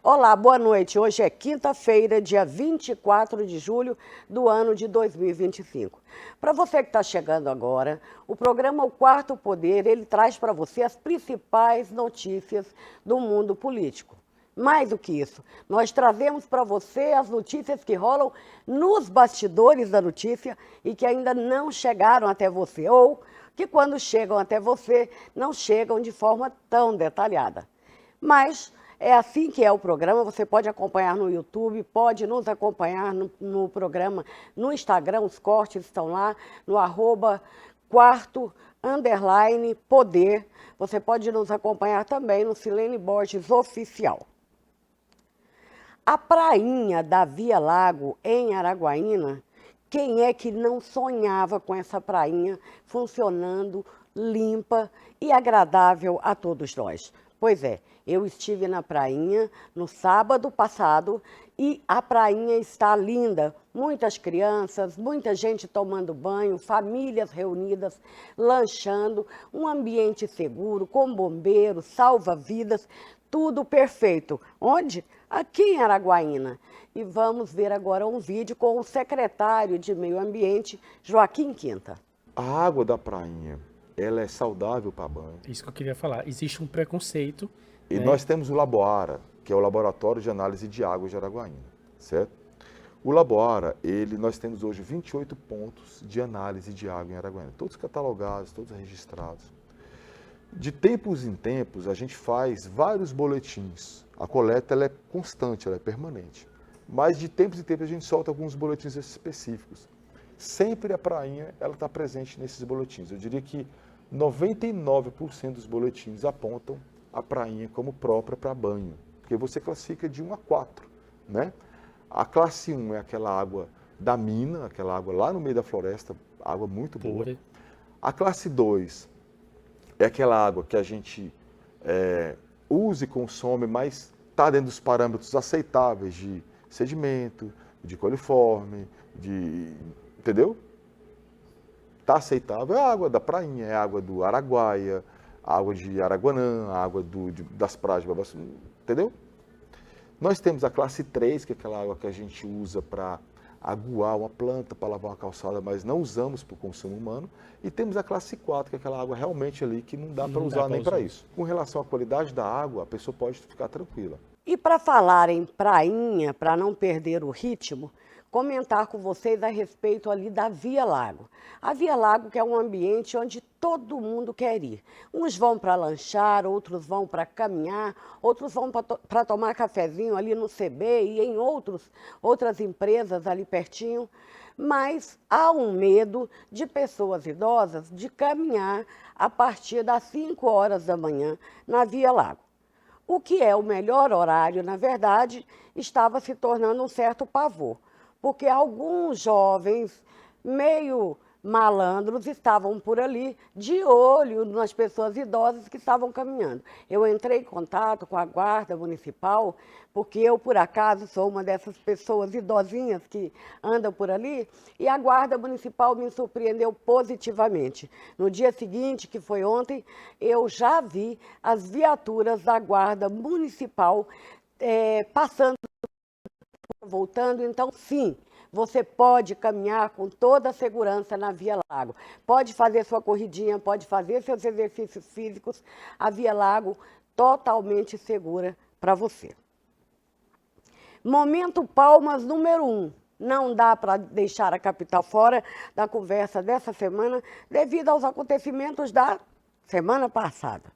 Olá, boa noite. Hoje é quinta-feira, dia 24 de julho do ano de 2025. Para você que está chegando agora, o programa O Quarto Poder, ele traz para você as principais notícias do mundo político. Mais do que isso, nós trazemos para você as notícias que rolam nos bastidores da notícia e que ainda não chegaram até você, ou que quando chegam até você, não chegam de forma tão detalhada. Mas é assim que é o programa, você pode acompanhar no YouTube, pode nos acompanhar no programa, no Instagram, os cortes estão lá, no @quarto_poder. Você pode nos acompanhar também no Silene Borges Oficial. A prainha da Via Lago, em Araguaína, quem é que não sonhava com essa prainha funcionando, limpa e agradável a todos nós? Pois é, eu estive na prainha no sábado passado e a prainha está linda. Muitas crianças, muita gente tomando banho, famílias reunidas, lanchando, um ambiente seguro, com bombeiros, salva-vidas, tudo perfeito. Onde? Aqui em Araguaína. E vamos ver agora um vídeo com o secretário de Meio Ambiente, Joaquim Quinta. A água da prainha, ela é saudável para banho. Isso que eu queria falar. Existe um preconceito. E nós temos o Laboara, que é o Laboratório de Análise de Água de Araguaína, certo? O Laboara, nós temos hoje 28 pontos de análise de água em Araguaína, todos catalogados, todos registrados. De tempos em tempos, a gente faz vários boletins. A coleta ela é constante, ela é permanente. Mas de tempos em tempos a gente solta alguns boletins específicos. Sempre a prainha está presente nesses boletins. Eu diria que 99% dos boletins apontam a prainha como própria para banho, porque você classifica de 1 a 4, né? A classe 1 é aquela água da mina, aquela água lá no meio da floresta, água muito boa. A classe 2 é aquela água que a gente usa e consome, mas está dentro dos parâmetros aceitáveis de sedimento, de coliforme, entendeu? Está aceitável, é a água da prainha, é a água do Araguaia, a água de Araguanã, a água das praias de Babaçu, entendeu? Nós temos a classe 3, que é aquela água que a gente usa para aguar uma planta, para lavar uma calçada, mas não usamos para o consumo humano. E temos a classe 4, que é aquela água realmente ali que não dá para usar nem para isso. Com relação à qualidade da água, a pessoa pode ficar tranquila. E para falar em prainha, para não perder o ritmo, comentar com vocês a respeito ali da Via Lago. A Via Lago que é um ambiente onde todo mundo quer ir. Uns vão para lanchar, outros vão para caminhar, outros vão para tomar cafezinho ali no CB e em outras empresas ali pertinho. Mas há um medo de pessoas idosas de caminhar a partir das 5 horas da manhã na Via Lago. O que é o melhor horário, na verdade, estava se tornando um certo pavor, porque alguns jovens meio malandros estavam por ali de olho nas pessoas idosas que estavam caminhando. Eu entrei em contato com a Guarda Municipal, porque eu, por acaso, sou uma dessas pessoas idosinhas que andam por ali, e a Guarda Municipal me surpreendeu positivamente. No dia seguinte, que foi ontem, eu já vi as viaturas da Guarda Municipal passando, voltando, então sim, você pode caminhar com toda a segurança na Via Lago. Pode fazer sua corridinha, pode fazer seus exercícios físicos. A Via Lago totalmente segura para você. Momento Palmas número 1. Não dá para deixar a capital fora da conversa dessa semana devido aos acontecimentos da semana passada.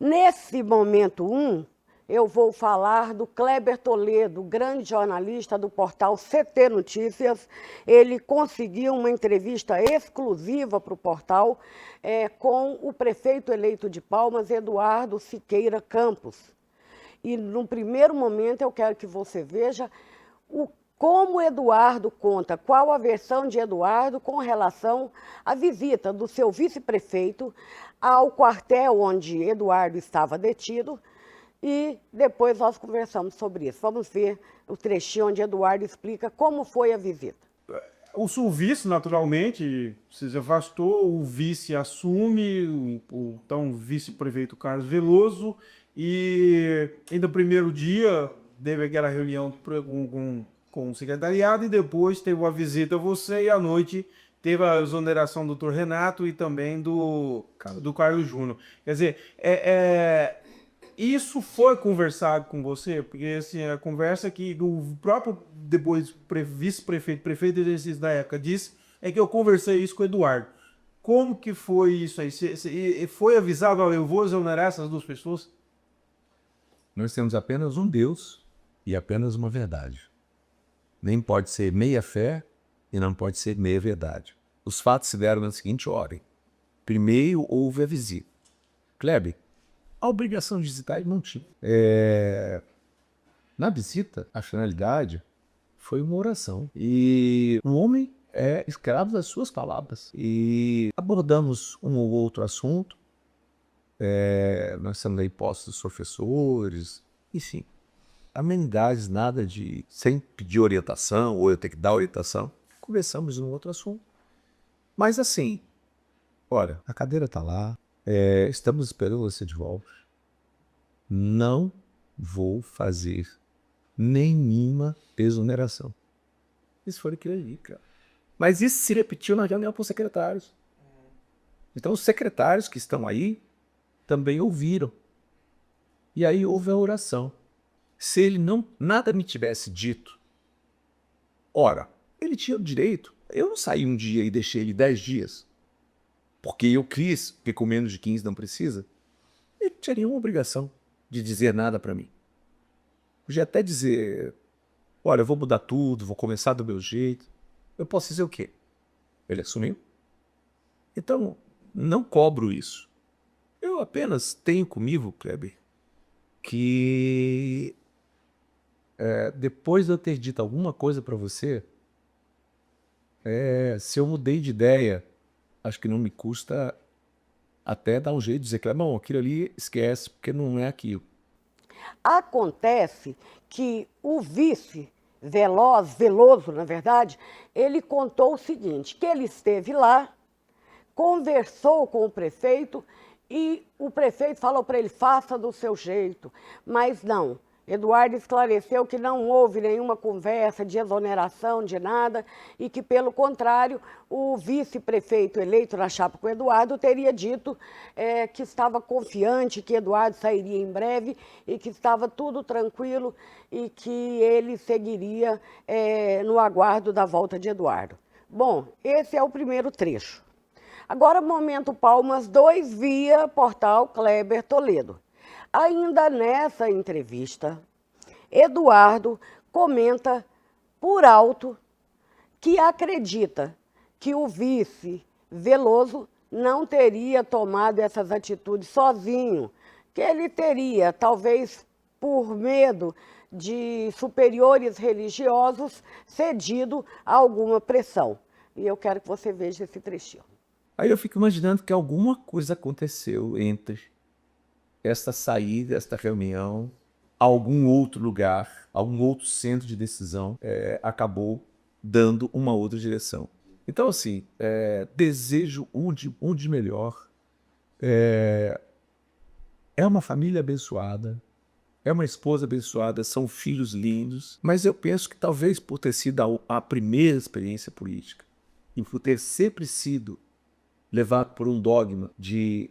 Nesse momento 1, eu vou falar do Kleber Toledo, grande jornalista do portal CT Notícias. Ele conseguiu uma entrevista exclusiva para o portal com o prefeito eleito de Palmas, Eduardo Siqueira Campos. E, no primeiro momento, eu quero que você veja como Eduardo conta, qual a versão de Eduardo com relação à visita do seu vice-prefeito ao quartel onde Eduardo estava detido, e depois nós conversamos sobre isso. Vamos ver o trechinho onde Eduardo explica como foi a visita. O vice, naturalmente, se afastou, o vice assume, o então vice-prefeito Carlos Veloso, E no primeiro dia teve aquela reunião com o secretariado e depois teve uma visita a você e à noite teve a exoneração do Dr. Renato e também do Carlos Júnior. Quer dizer, isso foi conversado com você? Porque assim, a conversa que o próprio depois vice-prefeito, prefeito de exercício da época disse é que eu conversei isso com o Eduardo. Como que foi isso aí? Foi avisado, olha, eu vou exonerar essas duas pessoas? Nós temos apenas um Deus e apenas uma verdade. Nem pode ser meia fé e não pode ser meia verdade. Os fatos se deram na seguinte ordem. Primeiro houve a visita. Kleber, a obrigação de visitar ele não tinha. Na visita, a finalidade foi uma oração. E o homem é escravo das suas palavras. E abordamos um ou outro assunto. Nós estamos aí postos professores, enfim. Amenidades, nada de... sem pedir orientação, ou eu ter que dar orientação. Conversamos um outro assunto. Mas assim, olha, a cadeira está lá, estamos esperando você de volta. Não vou fazer nenhuma exoneração. Isso foi aquilo ali, cara. Mas isso se repetiu na reunião com os secretários. Então os secretários que estão aí também ouviram. E aí houve a oração. Se ele nada me tivesse dito, ora, ele tinha o direito. Eu não saí um dia e deixei ele 10 dias, porque eu quis, porque com menos de 15 não precisa. Ele não tinha nenhuma obrigação de dizer nada para mim. Podia até dizer, olha, eu vou mudar tudo, vou começar do meu jeito. Eu posso dizer o quê? Ele assumiu. Então, não cobro isso. Eu apenas tenho comigo, Kleber, que depois de eu ter dito alguma coisa para você, se eu mudei de ideia, acho que não me custa até dar um jeito de dizer que, bom, aquilo ali esquece, porque não é aquilo. Acontece que o vice Veloso, na verdade, ele contou o seguinte, que ele esteve lá, conversou com o prefeito e o prefeito falou para ele, faça do seu jeito, mas não. Eduardo esclareceu que não houve nenhuma conversa de exoneração, de nada, e que, pelo contrário, o vice-prefeito eleito na chapa com Eduardo teria dito que estava confiante, que Eduardo sairia em breve e que estava tudo tranquilo e que ele seguiria no aguardo da volta de Eduardo. Bom, esse é o primeiro trecho. Agora, momento Palmas 2 via portal Kleber Toledo. Ainda nessa entrevista, Eduardo comenta por alto que acredita que o vice Veloso não teria tomado essas atitudes sozinho, que ele teria, talvez por medo de superiores religiosos, cedido a alguma pressão. E eu quero que você veja esse trechinho. Aí eu fico imaginando que alguma coisa aconteceu entre esta saída, esta reunião, algum outro lugar, algum outro centro de decisão acabou dando uma outra direção. Então, assim, desejo um de melhor. É uma família abençoada, é uma esposa abençoada, são filhos lindos, mas eu penso que talvez por ter sido a primeira experiência política e por ter sempre sido levado por um dogma de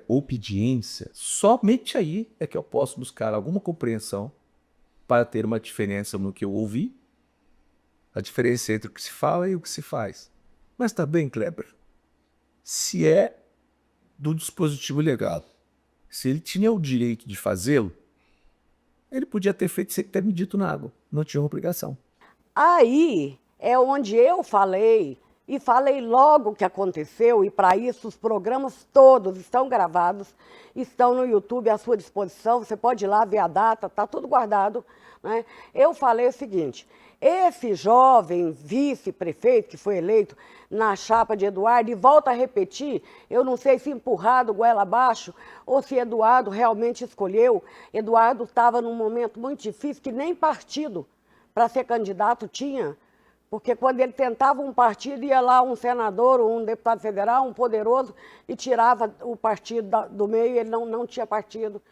obediência, somente aí é que eu posso buscar alguma compreensão para ter uma diferença no que eu ouvi, a diferença entre o que se fala e o que se faz. Mas também, Kleber, se é do dispositivo legal, se ele tinha o direito de fazê-lo, ele podia ter feito sem ter me dito nada, não tinha uma obrigação. Aí é onde eu falei, e falei logo o que aconteceu, e para isso os programas todos estão gravados, estão no YouTube à sua disposição, você pode ir lá ver a data, está tudo guardado, né? Eu falei o seguinte, esse jovem vice-prefeito que foi eleito na chapa de Eduardo, e volta a repetir, eu não sei se empurrado goela abaixo, ou se Eduardo realmente escolheu, Eduardo estava num momento muito difícil, que nem partido para ser candidato tinha, porque quando ele tentava um partido, ia lá um senador ou um deputado federal, um poderoso, e tirava o partido do meio, ele não tinha partido.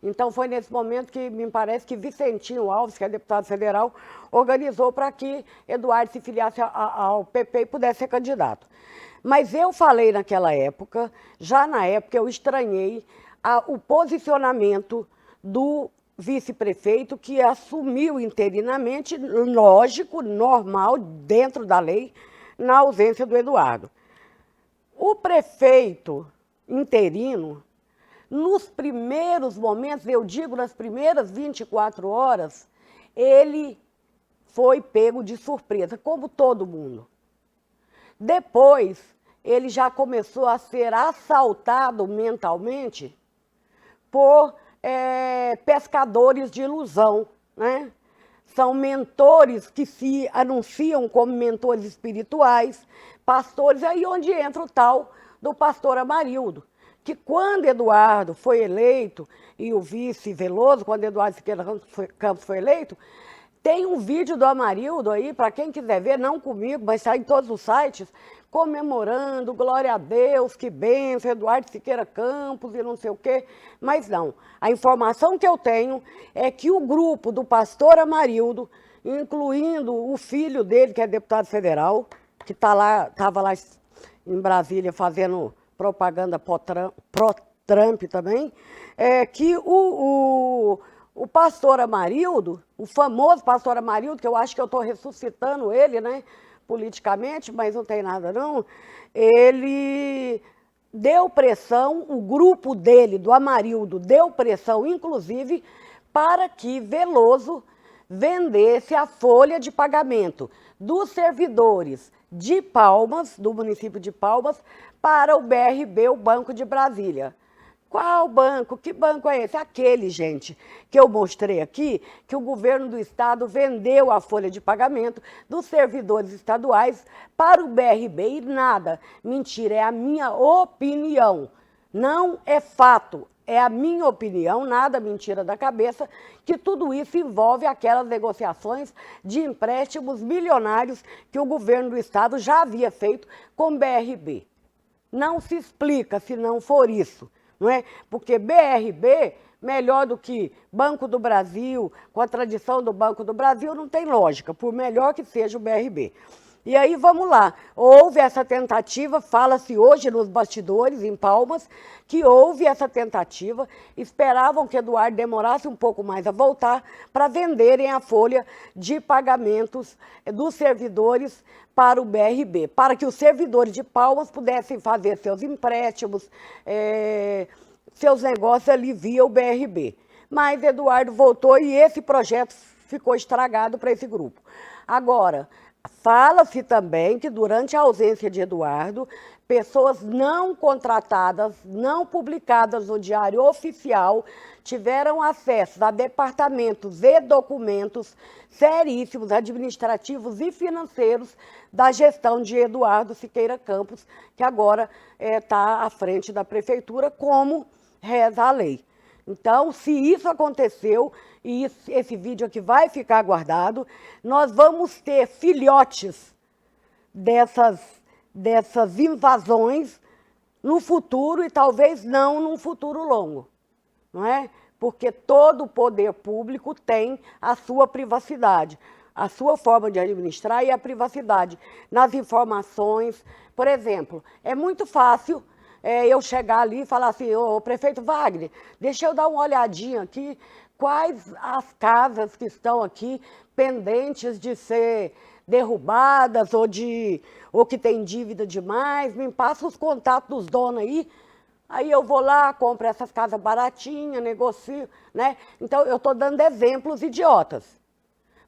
Então foi nesse momento que me parece que Vicentinho Alves, que é deputado federal, organizou para que Eduardo se filiasse ao PP e pudesse ser candidato. Mas eu falei naquela época, já na época eu estranhei o posicionamento do vice-prefeito que assumiu interinamente, lógico, normal, dentro da lei, na ausência do Eduardo. O prefeito interino, nos primeiros momentos, eu digo nas primeiras 24 horas, ele foi pego de surpresa, como todo mundo. Depois, ele já começou a ser assaltado mentalmente por pescadores de ilusão, né? São mentores que se anunciam como mentores espirituais, pastores, aí onde entra o tal do pastor Amarildo, que quando Eduardo foi eleito, e o vice Veloso, quando Eduardo Siqueira Campos foi eleito, tem um vídeo do Amarildo aí, para quem quiser ver, não comigo, mas está em todos os sites, comemorando, glória a Deus, que bênção, Eduardo Siqueira Campos e não sei o quê. Mas não, a informação que eu tenho é que o grupo do pastor Amarildo, incluindo o filho dele, que é deputado federal, que estava lá em Brasília fazendo propaganda pró-Trump também, que o pastor Amarildo, o famoso pastor Amarildo, que eu acho que eu estou ressuscitando ele, né, politicamente, mas não tem nada não, ele deu pressão, o grupo dele, do Amarildo, deu pressão, inclusive, para que Veloso vendesse a folha de pagamento dos servidores de Palmas, do município de Palmas, para o BRB, o Banco de Brasília. Qual banco? Que banco é esse? Aquele, gente, que eu mostrei aqui, que o governo do estado vendeu a folha de pagamento dos servidores estaduais para o BRB e nada. Mentira, é a minha opinião. Não é fato, é a minha opinião, nada mentira da cabeça, que tudo isso envolve aquelas negociações de empréstimos milionários que o governo do estado já havia feito com o BRB. Não se explica se não for isso. Não é? Porque BRB, melhor do que Banco do Brasil, com a tradição do Banco do Brasil, não tem lógica, por melhor que seja o BRB. E aí, vamos lá, houve essa tentativa, fala-se hoje nos bastidores, em Palmas, que houve essa tentativa, esperavam que Eduardo demorasse um pouco mais a voltar para venderem a folha de pagamentos dos servidores para o BRB, para que os servidores de Palmas pudessem fazer seus empréstimos, seus negócios ali via o BRB. Mas Eduardo voltou e esse projeto ficou estragado para esse grupo. Agora, fala-se também que durante a ausência de Eduardo, pessoas não contratadas, não publicadas no Diário Oficial, tiveram acesso a departamentos e documentos seríssimos, administrativos e financeiros da gestão de Eduardo Siqueira Campos, que agora está à frente da prefeitura, como reza a lei. Então, se isso aconteceu, e esse vídeo aqui vai ficar guardado, nós vamos ter filhotes dessas invasões no futuro e talvez não num futuro longo, não é? Porque todo o poder público tem a sua privacidade, a sua forma de administrar e a privacidade nas informações. Por exemplo, é muito fácil eu chegar ali e falar assim, ô prefeito Wagner, deixa eu dar uma olhadinha aqui, quais as casas que estão aqui pendentes de ser derrubadas ou que tem dívida demais, me passa os contatos dos donos aí eu vou lá, compro essas casas baratinhas, negocio, né? Então, eu estou dando exemplos idiotas,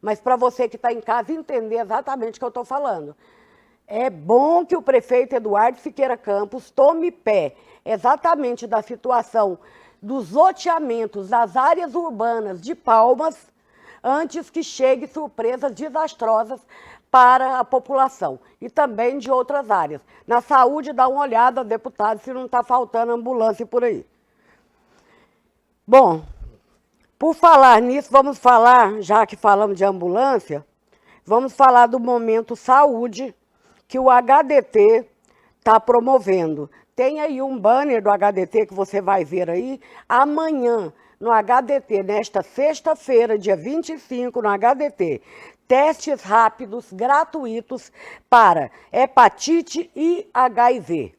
mas para você que está em casa entender exatamente o que eu estou falando. É bom que o prefeito Eduardo Siqueira Campos tome pé exatamente da situação dos loteamentos das áreas urbanas de Palmas, antes que chegue surpresas desastrosas para a população e também de outras áreas. Na saúde, dá uma olhada, deputado, se não está faltando ambulância por aí. Bom, por falar nisso, vamos falar, já que falamos de ambulância, vamos falar do Momento Saúde, que o HDT está promovendo. Tem aí um banner do HDT que você vai ver aí, amanhã, no HDT, nesta sexta-feira, dia 25, no HDT, testes rápidos, gratuitos para hepatite e HIV.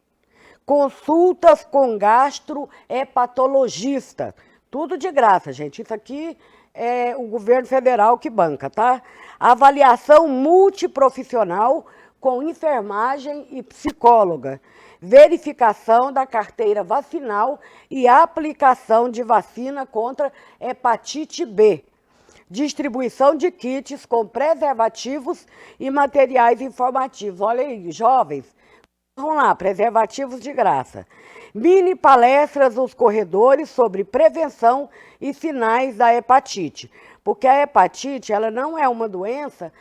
Consultas com gastrohepatologista. Tudo de graça, gente. Isso aqui é o governo federal que banca, tá? Avaliação multiprofissional com enfermagem e psicóloga. Verificação da carteira vacinal e aplicação de vacina contra hepatite B. Distribuição de kits com preservativos e materiais informativos. Olha aí, jovens, vamos lá, preservativos de graça. Mini palestras nos corredores sobre prevenção e sinais da hepatite. Porque a hepatite, ela não é uma doença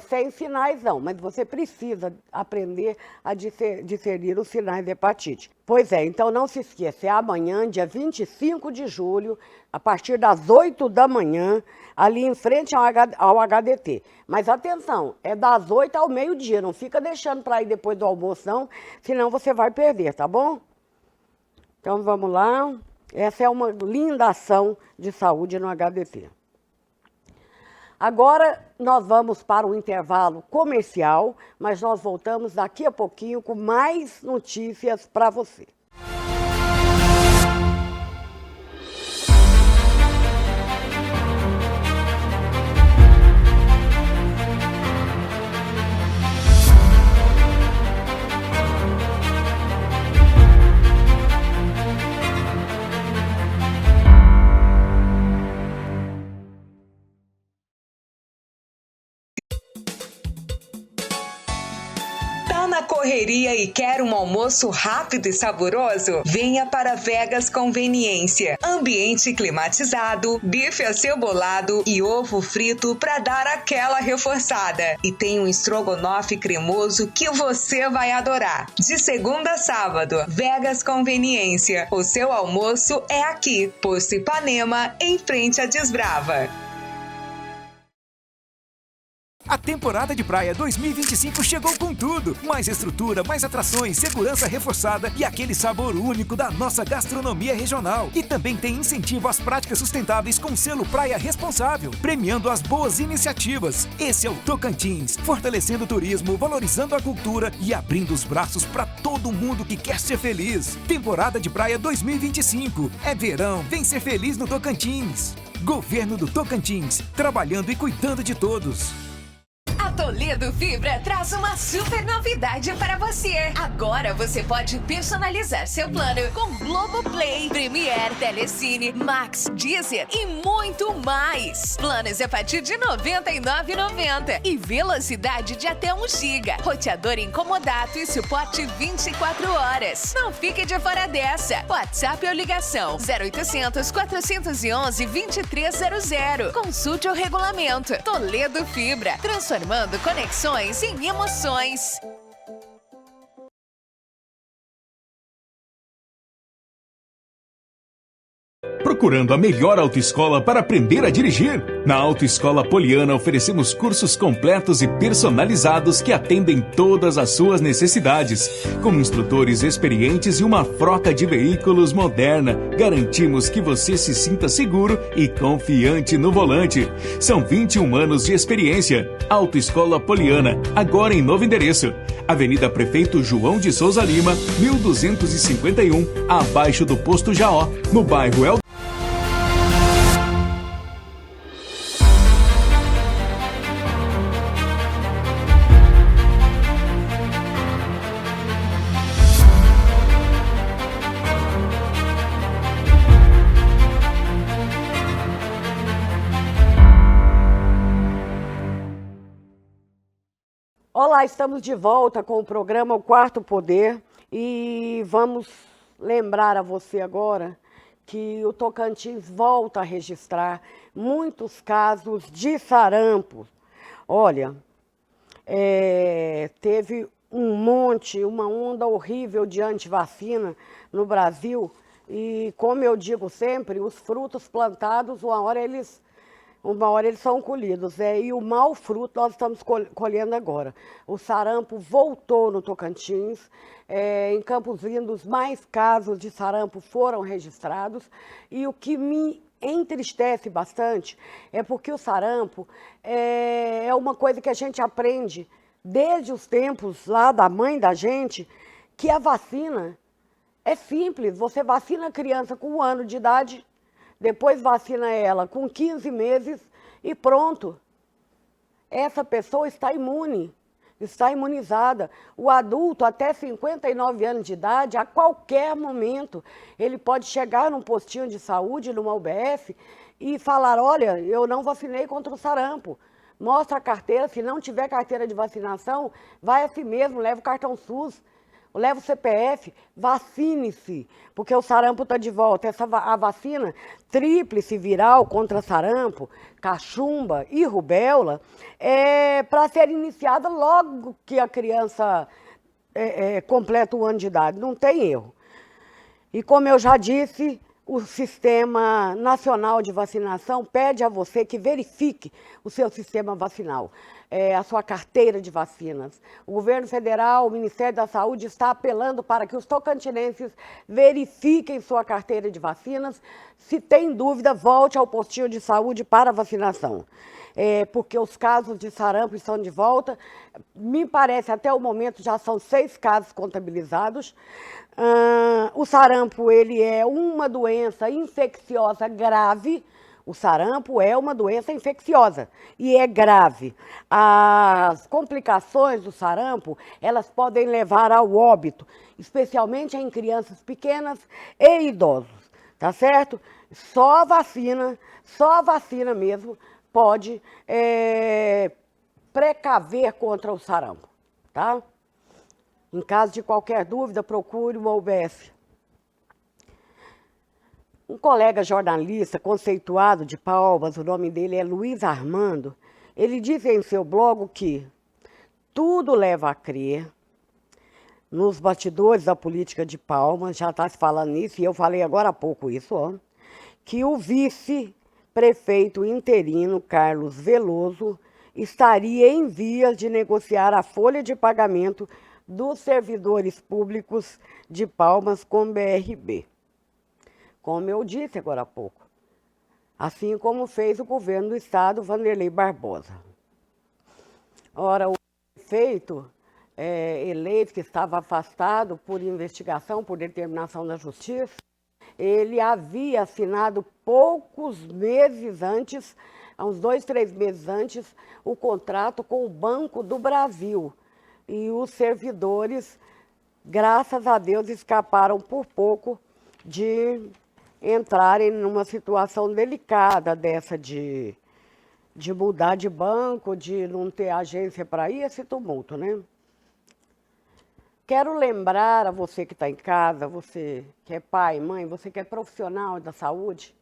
sem sinais, não. Mas você precisa aprender a discernir os sinais da hepatite. Pois é, então não se esqueça, é amanhã, dia 25 de julho, a partir das 8 da manhã, ali em frente ao HDT. Mas atenção, é das 8 ao meio-dia, não fica deixando para ir depois do almoço, não, senão você vai perder, tá bom? Então vamos lá, essa é uma linda ação de saúde no HDT. Agora nós vamos para o intervalo comercial, mas nós voltamos daqui a pouquinho com mais notícias para você. Na correria e quer um almoço rápido e saboroso? Venha para Vegas Conveniência. Ambiente climatizado, bife acebolado e ovo frito para dar aquela reforçada. E tem um estrogonofe cremoso que você vai adorar. De segunda a sábado, Vegas Conveniência. O seu almoço é aqui. Posto Ipanema, em frente à Desbrava. A temporada de praia 2025 chegou com tudo. Mais estrutura, mais atrações, segurança reforçada e aquele sabor único da nossa gastronomia regional. E também tem incentivo às práticas sustentáveis com selo Praia Responsável, premiando as boas iniciativas. Esse é o Tocantins, fortalecendo o turismo, valorizando a cultura e abrindo os braços para todo mundo que quer ser feliz. Temporada de praia 2025. É verão, vem ser feliz no Tocantins. Governo do Tocantins, trabalhando e cuidando de todos. A Toledo Fibra traz uma super novidade para você. Agora você pode personalizar seu plano com Globoplay, Premiere, Telecine, Max, Deezer e muito mais. Planos a partir de R$ 99,90 e velocidade de até 1 GB. Roteador incomodato e suporte 24 horas. Não fique de fora dessa. WhatsApp ou ligação 0800 411 2300. Consulte o regulamento. Toledo Fibra, transformando conexões em emoções. Procurando a melhor autoescola para aprender a dirigir? Na Autoescola Poliana oferecemos cursos completos e personalizados que atendem todas as suas necessidades. Com instrutores experientes e uma frota de veículos moderna, garantimos que você se sinta seguro e confiante no volante. São 21 anos de experiência. Autoescola Poliana, agora em novo endereço. Avenida Prefeito João de Souza Lima, 1251, abaixo do Posto Jaó, no bairro El. Olá, estamos de volta com o programa O Quarto Poder e vamos lembrar a você agora que o Tocantins volta a registrar muitos casos de sarampo. Olha, teve uma onda horrível de antivacina no Brasil e, como eu digo sempre, os frutos plantados, uma hora eles são colhidos. E o mau fruto nós estamos colhendo agora. O sarampo voltou no Tocantins. Em Campos Lindos, mais casos de sarampo foram registrados. E o que me entristece bastante é porque o sarampo é uma coisa que a gente aprende desde os tempos lá da mãe da gente, que a vacina é simples. Você vacina a criança com 1 ano de idade, depois vacina ela com 15 meses e pronto. Essa pessoa está imune, está imunizada. O adulto até 59 anos de idade, a qualquer momento, ele pode chegar num postinho de saúde, numa UBS, e falar, olha, eu não vacinei contra o sarampo. Mostra a carteira, se não tiver carteira de vacinação, vai assim mesmo, leva o cartão SUS, leva o CPF, vacine-se, porque o sarampo está de volta. A vacina tríplice viral contra sarampo, cachumba e rubéola é para ser iniciada logo que a criança completa o ano de idade, não tem erro. E como eu já disse, o Sistema Nacional de Vacinação pede a você que verifique o seu sistema vacinal, a sua carteira de vacinas. O governo federal, o Ministério da Saúde está apelando para que os tocantinenses verifiquem sua carteira de vacinas. Se tem dúvida, volte ao postinho de saúde para vacinação. Porque os casos de sarampo estão de volta. Me parece, até o momento, já são 6 casos contabilizados. O sarampo, ele é uma doença infecciosa grave. O sarampo é uma doença infecciosa e é grave. As complicações do sarampo, elas podem levar ao óbito, especialmente em crianças pequenas e idosos, tá certo? Só a vacina mesmo pode precaver contra o sarampo, tá? Em caso de qualquer dúvida, procure uma UBS. Um colega jornalista conceituado de Palmas, o nome dele é Luiz Armando, ele diz em seu blog que tudo leva a crer, nos bastidores da política de Palmas, já está se falando nisso, e eu falei agora há pouco isso, ó, que o vice-prefeito interino, Carlos Veloso, estaria em vias de negociar a folha de pagamento dos servidores públicos de Palmas com o BRB. Como eu disse agora há pouco, assim como fez o governo do estado, Vanderlei Barbosa. Ora, o prefeito eleito, que estava afastado por investigação, por determinação da justiça, ele havia assinado poucos meses antes, há uns 2, 3 meses antes, o contrato com o Banco do Brasil. E os servidores, graças a Deus, escaparam por pouco de entrarem numa situação delicada dessa de mudar de banco, de não ter agência para ir, esse tumulto, né? Quero lembrar a você que está em casa, você que é pai, mãe, você que é profissional da saúde,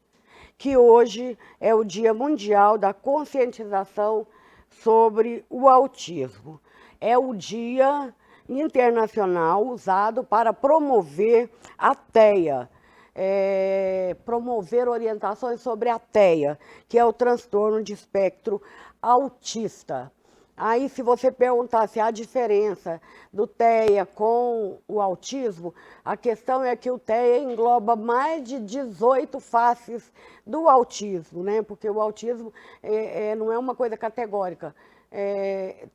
que hoje é o Dia Mundial da Conscientização sobre o Autismo. É o dia internacional usado para promover a TEA, promover orientações sobre a TEA, que é o transtorno de espectro autista. Aí, se você perguntar se há diferença do TEA com o autismo, a questão é que o TEA engloba mais de 18 faces do autismo, né? Porque o autismo não é uma coisa categórica.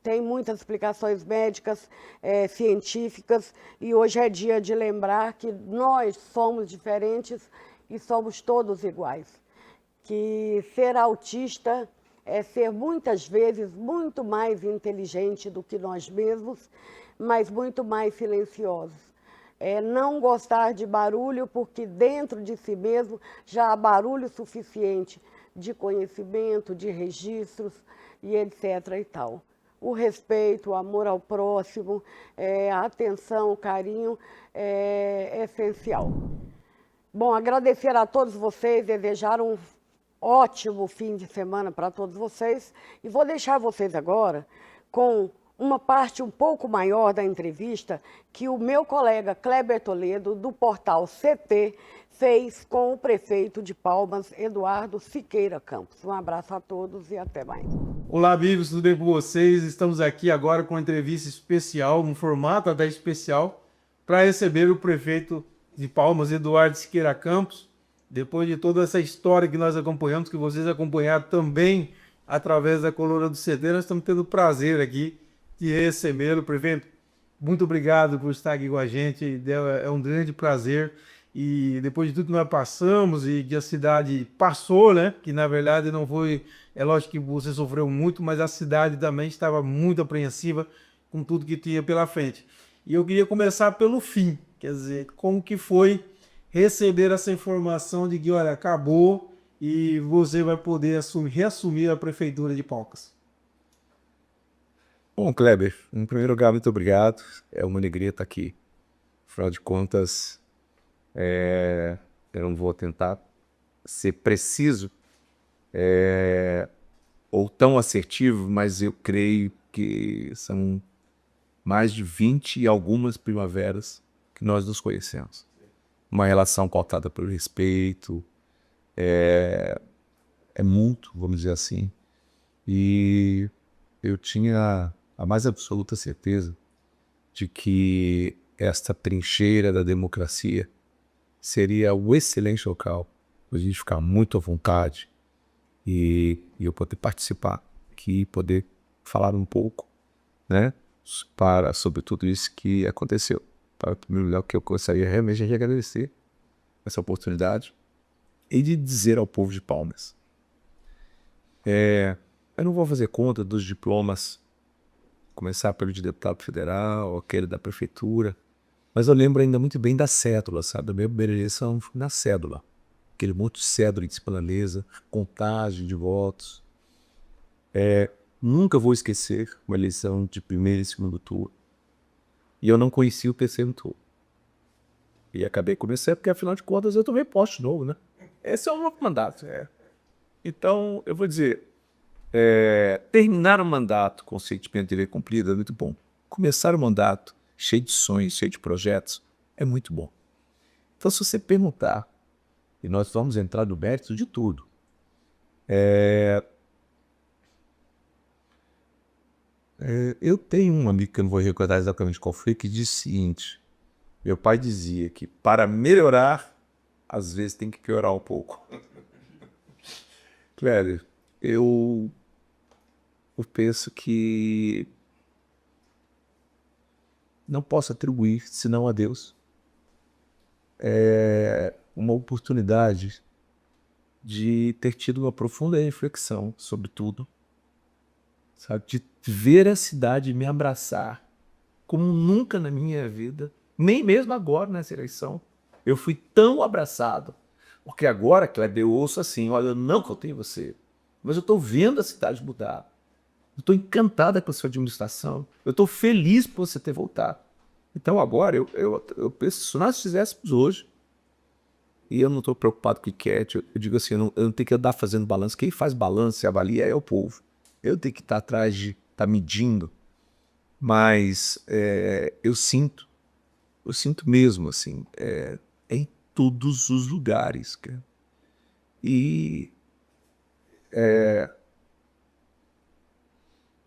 Tem muitas explicações médicas, científicas, e hoje é dia de lembrar que nós somos diferentes e somos todos iguais. Que ser autista é ser muitas vezes muito mais inteligente do que nós mesmos, mas muito mais silenciosos. É não gostar de barulho, porque dentro de si mesmo já há barulho suficiente de conhecimento, de registros e etc. e tal. O respeito, o amor ao próximo, a atenção, o carinho é essencial. Bom, agradecer a todos vocês, desejar um ótimo fim de semana para todos vocês, e vou deixar vocês agora com uma parte um pouco maior da entrevista que o meu colega Kleber Toledo, do portal CT, fez com o prefeito de Palmas, Eduardo Siqueira Campos. Um abraço a todos e até mais. Olá, amigos, tudo bem com vocês? Estamos aqui agora com uma entrevista especial, um formato até especial, para receber o prefeito de Palmas, Eduardo Siqueira Campos, depois de toda essa história que nós acompanhamos, que vocês acompanharam também através da Coluna do CT, nós estamos tendo o prazer aqui de recebê-lo. Prefeito, muito obrigado por estar aqui com a gente, é um grande prazer. E depois de tudo que nós passamos e que a cidade passou, né? Que na verdade não foi... É lógico que você sofreu muito, mas a cidade também estava muito apreensiva com tudo que tinha pela frente. E eu queria começar pelo fim, quer dizer, como que foi receber essa informação de que, olha, acabou e você vai poder reassumir a prefeitura de Palcas. Bom, Kleber, em primeiro lugar, muito obrigado. É uma alegria estar aqui. Afinal de contas, eu não vou tentar ser preciso ou tão assertivo, mas eu creio que são mais de 20 e algumas primaveras que nós nos conhecemos. Uma relação pautada pelo respeito, é mútuo, vamos dizer assim. E eu tinha a mais absoluta certeza de que esta trincheira da democracia seria o excelente local para a gente ficar muito à vontade e eu poder participar aqui, poder falar um pouco, né, sobre tudo isso que aconteceu. Para o primeiro lugar, que eu gostaria realmente de agradecer essa oportunidade e de dizer ao povo de Palmas. Eu não vou fazer conta dos diplomas, começar pelo de deputado federal, aquele da prefeitura, mas eu lembro ainda muito bem da cédula, sabe? A minha primeira eleição foi na cédula. Aquele monte de cédula em cima da mesa, contagem de votos. Nunca vou esquecer uma eleição de primeiro e segundo turno. E eu não conhecia o terceiro turno. E acabei começando, porque afinal de contas eu tomei posse de novo, né? Esse é o novo mandato. Então, eu vou dizer, terminar o mandato com o sentimento de dever cumprido é muito bom. Começar o mandato cheio de sonhos, cheio de projetos, é muito bom. Então, se você perguntar, e nós vamos entrar no mérito de tudo, eu tenho um amigo que eu não vou recordar exatamente qual foi, que disse o seguinte: meu pai dizia que para melhorar, às vezes tem que piorar um pouco. Velho, eu penso que não posso atribuir, senão a Deus, uma oportunidade de ter tido uma profunda reflexão sobre tudo, sabe? De ver a cidade me abraçar como nunca na minha vida, nem mesmo agora nessa eleição, eu fui tão abraçado. Porque agora, Kleber, eu ouço assim, olha, eu não contei você, mas eu estou vendo a cidade mudar. Eu estou encantada com a sua administração. Eu estou feliz por você ter voltado. Então agora, eu penso, se nós fizéssemos hoje, e eu não estou preocupado com o enquete, eu digo assim, eu não tenho que andar fazendo balanço. Quem faz balanço e avalia é o povo. Eu tenho que estar atrás de estar medindo. Mas eu sinto mesmo, assim, em todos os lugares. Cara. E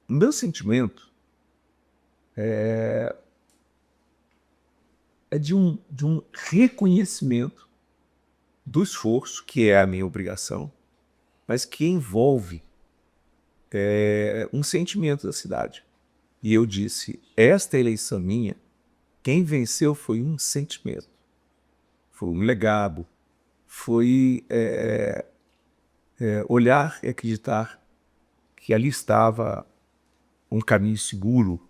o meu sentimento é de um reconhecimento do esforço, que é a minha obrigação, mas que envolve um sentimento da cidade. E eu disse, esta eleição minha, quem venceu foi um sentimento, foi um legado, foi olhar e acreditar que ali estava um caminho seguro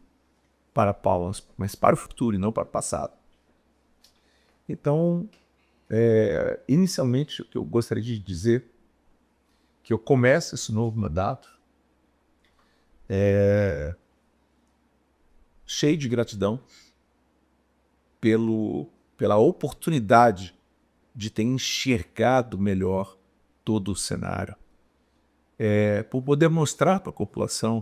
para Palmas, mas para o futuro e não para o passado. Então, inicialmente, eu gostaria de dizer que eu começo esse novo mandato cheio de gratidão pela oportunidade de ter enxergado melhor todo o cenário, por poder mostrar para a população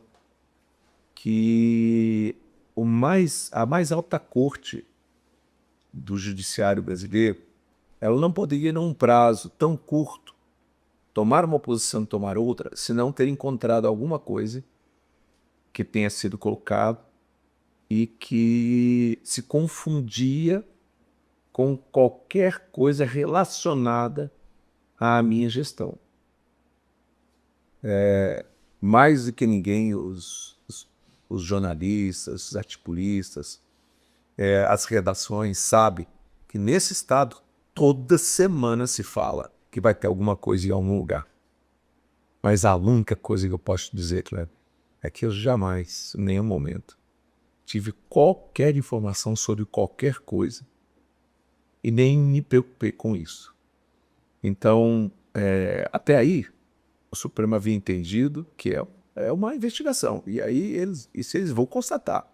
que a mais alta corte do judiciário brasileiro, ela não poderia, num prazo tão curto, tomar uma posição e tomar outra, se não ter encontrado alguma coisa que tenha sido colocado e que se confundia com qualquer coisa relacionada à minha gestão. Mais do que ninguém, os jornalistas, os articulistas, as redações sabem que nesse estado toda semana se fala que vai ter alguma coisa em algum lugar. Mas a única coisa que eu posso dizer, Cleber, é que eu jamais, em nenhum momento, tive qualquer informação sobre qualquer coisa e nem me preocupei com isso. Então, até aí, o Supremo havia entendido que é uma investigação. E aí eles vão constatar.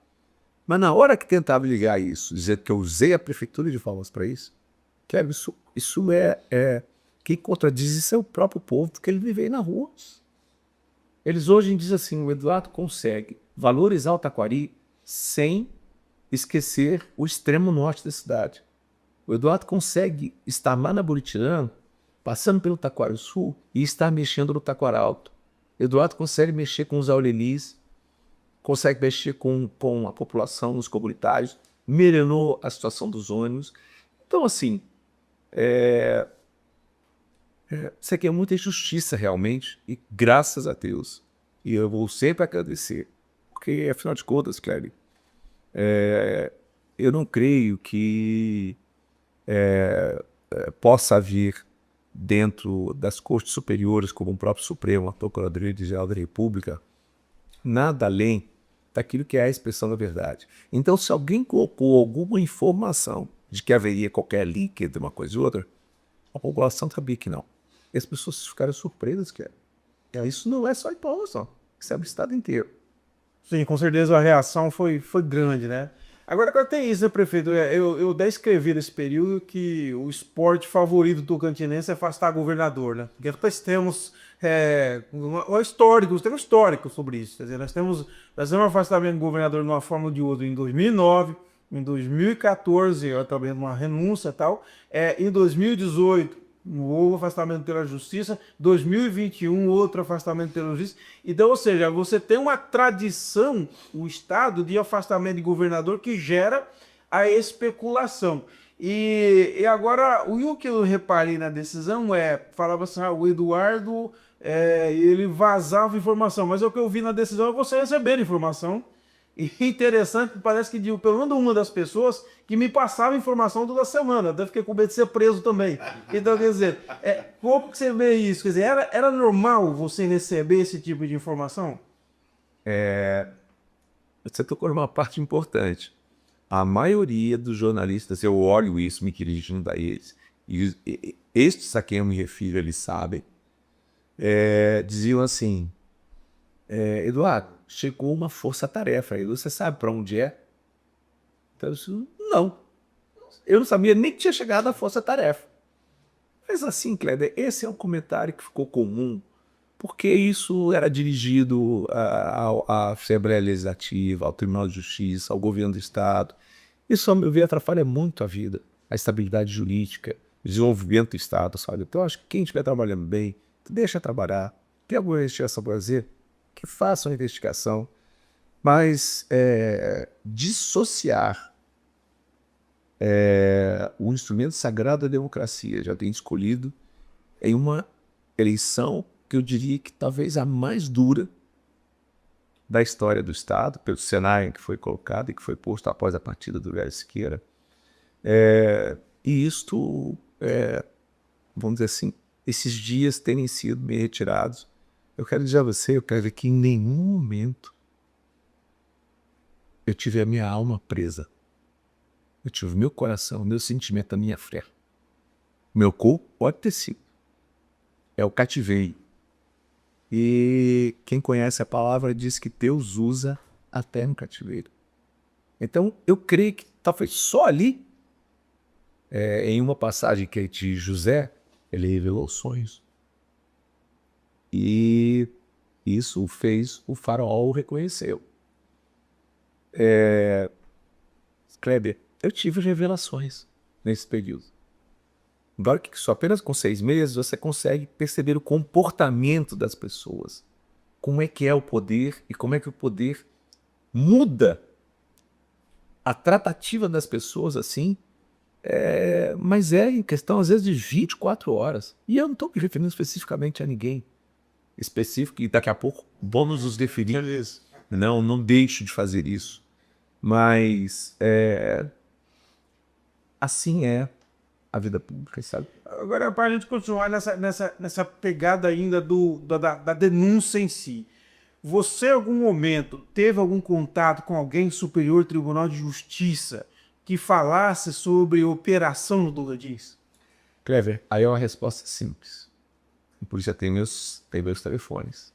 Mas na hora que tentava ligar isso, dizer que eu usei a prefeitura de Palmas para isso, isso é quem contradiz isso é o próprio povo, porque ele vive aí na rua. Eles hoje dizem assim, o Eduardo consegue valorizar o Taquari sem esquecer o extremo norte da cidade. O Eduardo consegue estar lá na Buritirã, passando pelo Taquari Sul e estar mexendo no Taquari Alto. O Eduardo consegue mexer com os aulelis, consegue mexer com a população, os comunitários, melhorou a situação dos ônibus. Então, assim, isso aqui é muita injustiça realmente, e graças a Deus, e eu vou sempre agradecer, porque afinal de contas, Cléber, eu não creio que possa haver dentro das cortes superiores, como o próprio Supremo, a Procuradoria-Geral da República, nada além daquilo que é a expressão da verdade. Então, se alguém colocou alguma informação de que haveria qualquer link entre uma coisa e outra, a população sabia que não. E as pessoas ficaram surpresas, que isso não é só em Palmas, não. Isso é o estado inteiro. Sim, com certeza a reação foi grande, né? Agora tem isso, né, prefeito? Eu descrevi nesse período que o esporte favorito do tocantinense é afastar governador, né? Porque nós temos um histórico sobre isso. Quer dizer, nós temos um afastamento do governador de uma forma ou de outra em 2009, em 2014, também uma renúncia e tal. Em 2018, houve afastamento pela justiça, 2021 outro afastamento pela justiça. Então, ou seja, você tem uma tradição, o estado, de afastamento de governador que gera a especulação. E agora, o que eu reparei na decisão falava assim, o Eduardo, ele vazava informação, mas o que eu vi na decisão é você receber informação. E interessante, parece que de pelo menos uma das pessoas que me passava informação toda semana. Até fiquei com medo de ser preso também. Então, quer dizer, como que você vê isso? Quer dizer, era normal você receber esse tipo de informação? Você tocou numa parte importante. A maioria dos jornalistas, eu olho isso, me dirigindo a eles, e estes a quem eu me refiro, eles sabem, diziam assim, Eduardo, chegou uma força-tarefa aí, você sabe para onde é? Então eu disse, não. Eu não sabia nem que tinha chegado a força-tarefa. Mas assim, Cléber, esse é um comentário que ficou comum, porque isso era dirigido à Assembleia Legislativa, ao Tribunal de Justiça, ao governo do Estado. Isso, ao meu ver, atrapalha muito a vida, a estabilidade jurídica, o desenvolvimento do Estado, sabe? Então eu acho que quem estiver trabalhando bem, deixa trabalhar, tem alguma investigação para fazer, que faça uma investigação, mas dissociar o instrumento sagrado da democracia, já tem escolhido em uma eleição que eu diria que talvez a mais dura da história do Estado, pelo cenário que foi colocado e que foi posto após a partida do Velho Siqueira. E isto, vamos dizer assim, esses dias terem sido meio retirados. Eu quero dizer a você, eu quero ver que em nenhum momento eu tive a minha alma presa. Eu tive o meu coração, o meu sentimento, a minha fé. O meu corpo pode ter sido. É o cativeiro. E quem conhece a palavra diz que Deus usa até no cativeiro. Então, eu creio que talvez só ali, em uma passagem que é de José, ele revelou sonhos. E isso fez o faraó o reconheceu. Kleber, eu tive revelações nesse período. Agora que só apenas com 6 meses você consegue perceber o comportamento das pessoas. Como é que é o poder e como é que o poder muda a tratativa das pessoas assim Mas é em questão, às vezes, de 24 horas. E eu não estou me referindo especificamente a ninguém específico, e daqui a pouco vamos nos definir. Não deixo de fazer isso. Mas assim é a vida pública, sabe? Agora, para a gente continuar nessa pegada ainda da denúncia em si, você, em algum momento, teve algum contato com alguém do Superior Tribunal de Justiça que falasse sobre operação no Lula Jeans? Clever, aí é uma resposta simples. A polícia tem meus telefones.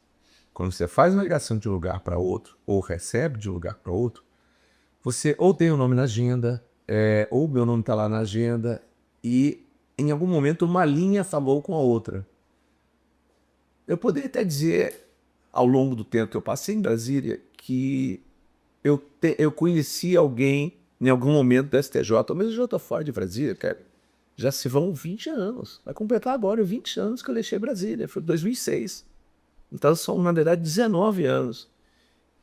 Quando você faz uma ligação de um lugar para outro, ou recebe de um lugar para outro, você ou tem o nome na agenda, ou o meu nome está lá na agenda, e em algum momento uma linha falou com a outra. Eu poderia até dizer, ao longo do tempo que eu passei em Brasília, que eu conheci alguém em algum momento do STJ, ou mesmo eu estou fora de Brasília, cara. Já se vão 20 anos. Vai completar agora 20 anos que eu deixei Brasília. Foi em 2006. Então são, na verdade, 19 anos.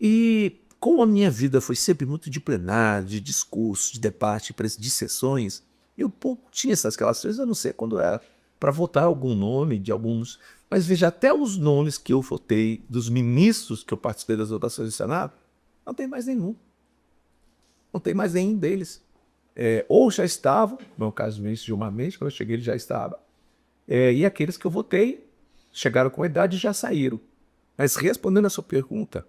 E como a minha vida foi sempre muito de plenário, de discurso, de debate, de sessões, eu pouco tinha essas relações, eu não sei quando era, para votar algum nome de alguns. Mas veja, até os nomes que eu votei, dos ministros que eu participei das votações do Senado, não tem mais nenhum. Não tem mais nenhum deles. Ou já estavam, no meu caso do ministro Gilmar Mendes, quando eu cheguei ele já estava. E aqueles que eu votei chegaram com a idade e já saíram. Mas respondendo a sua pergunta,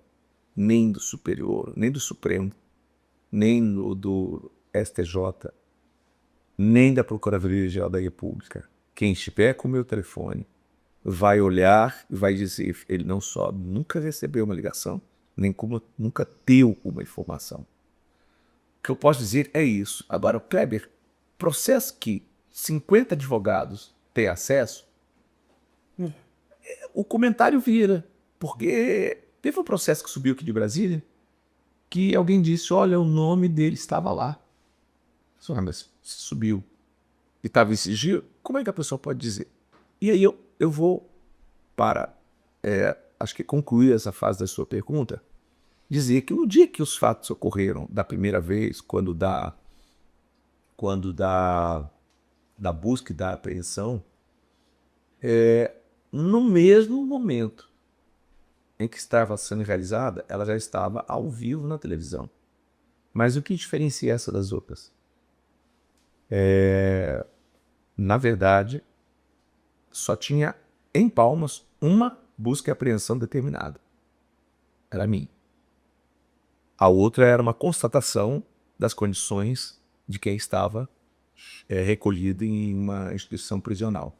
nem do Superior, nem do Supremo, nem do STJ, nem da Procuradoria-Geral da República, quem estiver com o meu telefone vai olhar e vai dizer, ele não só nunca recebeu uma ligação, nem como nunca deu uma informação. O que eu posso dizer é isso. Agora, o Kleber, processo que 50 advogados têm acesso, o comentário vira. Porque teve um processo que subiu aqui de Brasília, que alguém disse, olha, o nome dele estava lá. Mas subiu e estava em sigilo, como é que a pessoa pode dizer? E aí eu vou para, acho que concluir essa fase da sua pergunta, dizer que no dia que os fatos ocorreram da primeira vez, quando da busca e da apreensão, no mesmo momento em que estava sendo realizada, ela já estava ao vivo na televisão. Mas o que diferencia essa das outras? Na verdade, só tinha em Palmas uma busca e apreensão determinada. Era a minha. A outra era uma constatação das condições de quem estava recolhido em uma instituição prisional.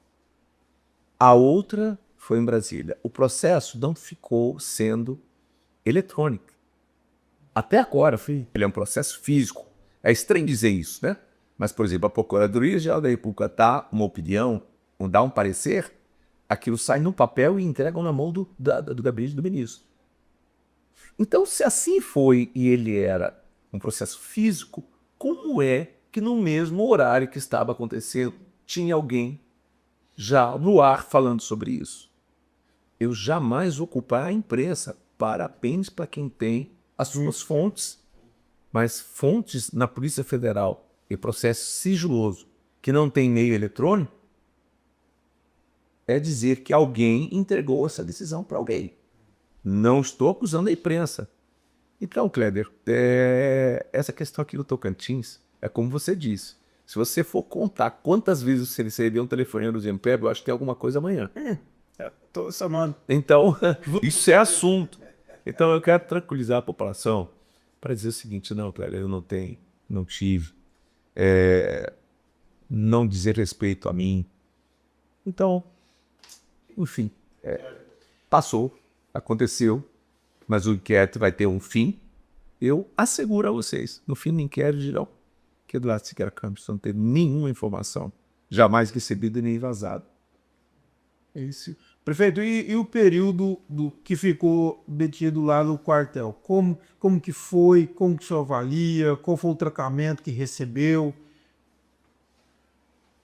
A outra foi em Brasília. O processo não ficou sendo eletrônico. Até agora, ele é um processo físico. É estranho dizer isso, né? Mas, por exemplo, a Procuradoria-Geral da República dá uma opinião, dá um parecer, aquilo sai no papel e entregam na mão do gabinete do ministro. Então, se assim foi e ele era um processo físico, como é que no mesmo horário que estava acontecendo, tinha alguém já no ar falando sobre isso? Eu jamais vou culpar a imprensa. Parabéns para quem tem as suas fontes. Mas fontes na Polícia Federal e processo sigiloso que não tem meio eletrônico é dizer que alguém entregou essa decisão para alguém. Não estou acusando a imprensa. Então, Kleber, essa questão aqui do Tocantins é como você disse. Se você for contar quantas vezes você recebeu um telefonema do Zempeb, eu acho que tem alguma coisa amanhã. Tô chamando. Então, isso é assunto. Então, eu quero tranquilizar a população para dizer o seguinte, não, Kleber, eu não tive, não dizer respeito a mim. Então, enfim, passou, aconteceu, mas o inquérito vai ter um fim. Eu asseguro a vocês, no fim do inquérito dirão que Eduardo Siqueira Campos não teve nenhuma informação, jamais recebida nem vazada. É isso. Prefeito, e o período que ficou detido lá no quartel? Como que foi? Como que o senhor avalia? Qual foi o tratamento que recebeu?